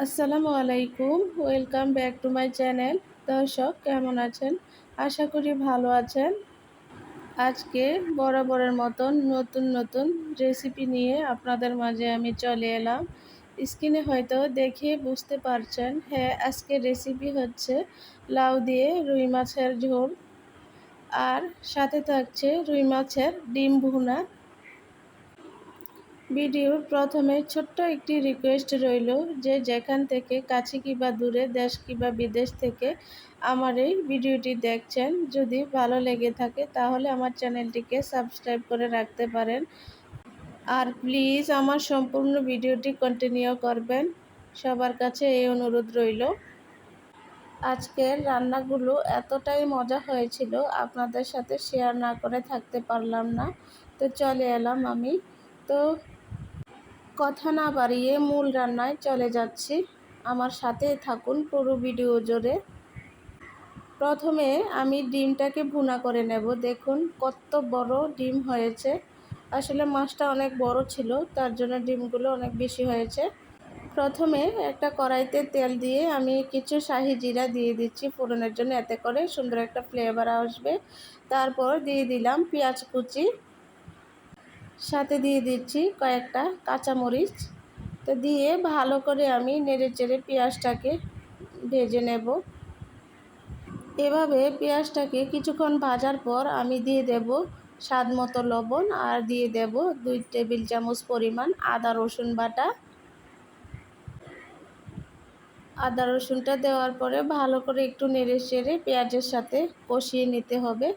আসসালামু আলাইকুম, welcome back to my channel. দর্শক কেমন আছেন? আশা করি ভালো আছেন। আজকে বরাবরের মতন নতুন নতুন রেসিপি নিয়ে আপনাদের মাঝে আমি চলে এলাম। স্ক্রিনে হয়তো দেখে বুঝতে পারছেন, হ্যাঁ, আজকের রেসিপি হচ্ছে লাউ দিয়ে রুই মাছের ঝোল, আর সাথে থাকছে রুই মাছের ডিম ভুনা। ভিডিওর প্রথমে ছোট্ট একটি রিকোয়েস্ট রইল, যে যেখান থেকে কাছে কিংবা দূরে, দেশ কিংবা বিদেশ থেকে আমার এই ভিডিওটি দেখছেন, যদি ভালো লেগে থাকে তাহলে আমার চ্যানেলটিকে সাবস্ক্রাইব করে রাখতে পারেন। আর প্লিজ আমার সম্পূর্ণ ভিডিওটি কন্টিনিউ করবেন, সবার কাছে এই অনুরোধ রইল। আজকের রান্নাগুলো এতটাই মজা হয়েছিল, আপনাদের সাথে শেয়ার না করে থাকতে পারলাম না। তো চলে এলাম আমি। তো কথা না বাড়িয়ে মূল রান্নায় চলে যাচ্ছি, আমার সাথেই থাকুন পুরো ভিডিও জুড়ে। প্রথমে আমি ডিমটাকে ভুনা করে নেব। দেখুন কত বড় ডিম হয়েছে, আসলে মাছটা অনেক বড় ছিল, তার জন্য ডিমগুলো অনেক বেশি হয়েছে। প্রথমে একটা কড়াইতে তেল দিয়ে আমি কিছু শাহি জিরা দিয়ে দিচ্ছি ফোড়নের জন্য, এতে করে সুন্দর একটা ফ্লেভার আসবে। তারপর দিয়ে দিলাম পেঁয়াজ কুচি, সাথে দিয়ে দিচ্ছি কয়েকটা কাঁচামরিচ। তো দিয়ে ভালো করে আমি নেড়েচেড়ে পেঁয়াজটাকে ভেজে নেব। এভাবে পেঁয়াজটাকে কিছুক্ষণ ভাজার পর আমি দিয়ে দেব স্বাদ মতো লবণ, আর দিয়ে দেব 2 টেবিল চামচ পরিমাণ আদা রসুন বাটা। আদা রসুনটা দেওয়ার পরে ভালো করে একটু নেড়েচেড়ে পেঁয়াজের সাথে কষিয়ে নিতে হবে।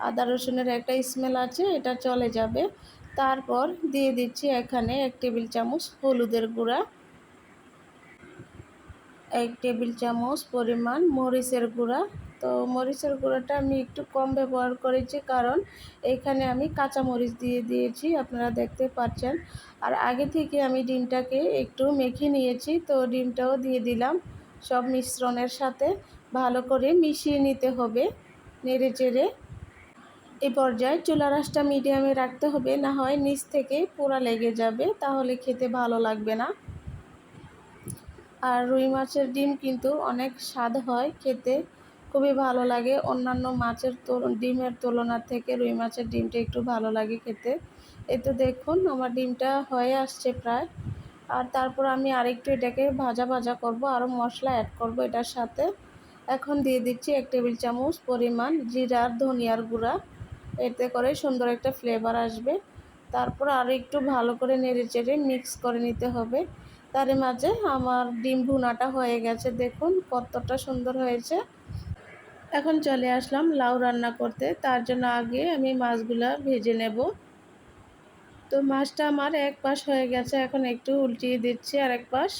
আদা রসুনের একটা স্মেল আছে, এটা চলে যাবে। তারপর দিয়ে দিচ্ছি এখানে 1 টেবিল চামচ হলুদের গুঁড়া, 1 টেবিল চামচ পরিমাণ মরিচের গুঁড়া। তো মরিচের গুঁড়াটা আমি একটু কম ব্যবহার করেছি, কারণ এখানে আমি কাঁচা মরিচ দিয়ে দিয়েছি, আপনারা দেখতে পাচ্ছেন। আর আগে থেকে আমি ডিমটাকে একটু মেখে নিয়েছি, তো ডিমটাও দিয়ে দিলাম। সব মিশ্রণের সাথে ভালো করে মিশিয়ে নিতে হবে নেড়েচেড়ে। এই পর্যায়ে চুলার আঁচটা মিডিয়ামে রাখতে হবে, না হয় নিচ থেকে পোড়া লেগে যাবে, তাহলে খেতে ভালো লাগবে না। আর রুই মাছের ডিম কিন্তু অনেক স্বাদ হয় খেতে, খুবই ভালো লাগে। অন্যান্য মাছের ডিমের তুলনা থেকে রুই মাছের ডিমটা একটু ভালো লাগে খেতে। এই তো দেখুন আমার ডিমটা হয়ে আসছে প্রায়। আর তারপর আমি আরেকটু এটাকে ভাজা ভাজা করব, আরও মশলা অ্যাড করব এটার সাথে। এখন দিয়ে দিচ্ছি 1 টেবিল চামচ পরিমাণ জিরার ধনিয়ার গুঁড়া, এতে করে সুন্দর একটা ফ্লেভার আসবে। তারপর আরও একটু ভালো করে নেড়েচেড়ে মিক্স করে নিতে হবে। তার মাঝে আমার ডিম ভুনাটা হয়ে গেছে, দেখুন কতটা সুন্দর হয়েছে। এখন চলে আসলাম লাউ রান্না করতে, তার জন্য আগে আমি মাছগুলা ভেজে নেব। তো মাছটা আমার এক পাশ হয়ে গেছে, এখন একটু উল্টিয়ে দিচ্ছি আরেক পাশ।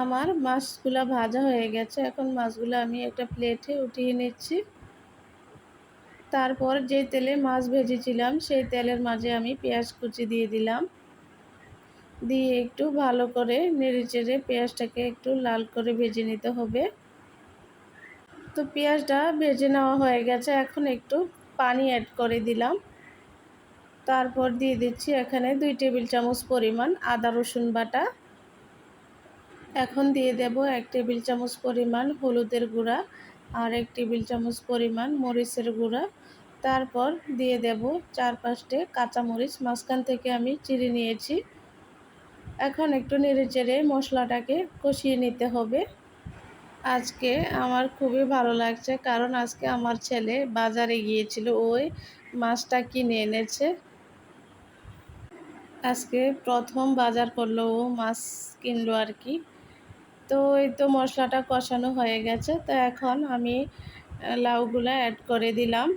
আমার মাছগুলা ভাজা হয়ে গেছে, এখন মাছগুলো আমি একটা প্লেটে উঠিয়ে নিচ্ছি। তারপর যে তেলে মাছ ভেজেছিলাম সেই তেলের মাঝে আমি পেঁয়াজ কুচি দিয়ে দিলাম, দিয়ে একটু ভালো করে নেড়েচেড়ে পেঁয়াজটাকে একটু লাল করে ভেজে নিতে হবে। তো পেঁয়াজটা ভেজে নেওয়া হয়ে গেছে, এখন একটু পানি অ্যাড করে দিলাম। তারপর দিয়ে দিচ্ছি এখানে 2 টেবিল চামচ পরিমাণ আদা রসুন বাটা। এখন দিয়ে দেব 1 টেবিল চামচ পরিমাণ হলুদের গুঁড়া, আর 1 টেবিল চামচ পরিমাণ মরিচের গুঁড়া। তারপর দিয়ে দেব 4-5টে কাঁচামরিচ, মাঝখান থেকে আমি চিড়ে নিয়েছি। এখন একটু নেড়েচেড়ে মশলাটাকে কষিয়ে নিতে হবে। আজকে আমার খুবই ভালো লাগছে, কারণ আজকে আমার ছেলে বাজারে গিয়েছিল, ওই মাছটা কিনে এনেছে। আজকে প্রথম বাজার করলো, ও মাছ কিনলো আর কি। তো এই তো মশলাটা কষানো হয়ে গেছে, তো এখন আমি লাউগুলা অ্যাড করে দিলাম।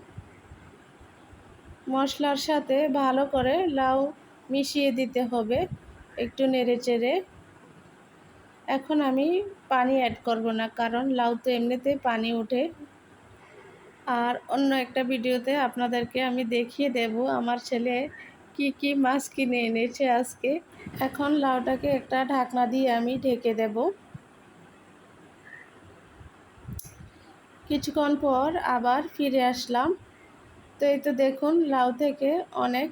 মশলার সাথে ভালো করে লাউ মিশিয়ে দিতে হবে, একটু নেড়েচেড়ে। এখন আমি পানি অ্যাড করব না, কারণ লাউ তো এমনিতেই পানি ওঠে। আর অন্য একটা ভিডিওতে আপনাদেরকে আমি দেখিয়ে দেব আমার ছেলে কি কি মাছ কিনে এনেছে আজকে। এখন লাউটাকে একটা ঢাকনা দিয়ে আমি ঢেকে দেব। কিছুক্ষণ পর আবার ফিরে আসলাম। তো এই তো দেখুন লাউ থেকে অনেক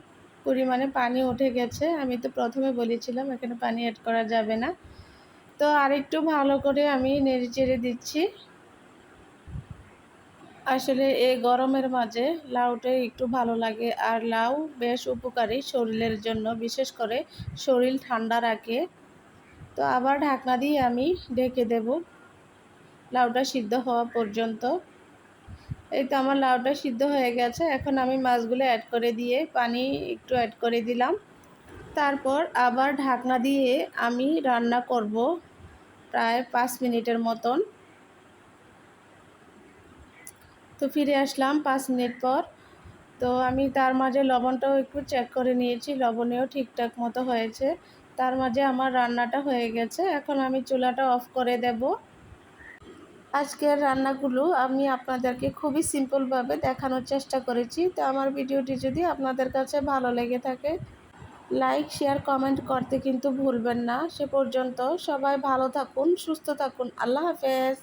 পরিমাণে পানি উঠে গেছে। আমি তো প্রথমে বলেছিলাম এখানে পানি অ্যাড করা যাবে না। তো আরেকটু ভালো করে আমি নেড়েচেড়ে দিচ্ছি। আসলে এই গরমের মাঝে লাউটা একটু ভালো লাগে, আর লাউ বেশ উপকারী শরীরের জন্য, বিশেষ করে শরীর ঠান্ডা রাখে। তো আবার ঢাকনা দিয়ে আমি ঢেকে দেব লাউটা সিদ্ধ হওয়া পর্যন্ত। এই তো আমার লাউটা সিদ্ধ হয়ে গেছে। এখন আমি মাছগুলো অ্যাড করে দিয়ে পানি একটু অ্যাড করে দিলাম। তারপর আবার ঢাকনা দিয়ে আমি রান্না করব প্রায় 5 মিনিটের মতন। তো ফিরে আসলাম 5 মিনিট পর। তো আমি তার মাঝে লবণটাও একটু চেক করে নিয়েছি, লবণেও ঠিকঠাক মতো হয়েছে। তার মাঝে আমার রান্নাটা হয়ে গেছে। এখন আমি চুলাটা অফ করে দেব। আজকের রান্নাগুলো আমি আপনাদেরকে খুবই সিম্পলভাবে দেখানোর চেষ্টা করেছি। তো আমার ভিডিওটি যদি আপনাদের কাছে ভালো লেগে থাকে, লাইক, শেয়ার, কমেন্ট করতে কিন্তু ভুলবেন না। সে পর্যন্ত সবাই ভালো থাকুন, সুস্থ থাকুন। আল্লাহ হাফেজ।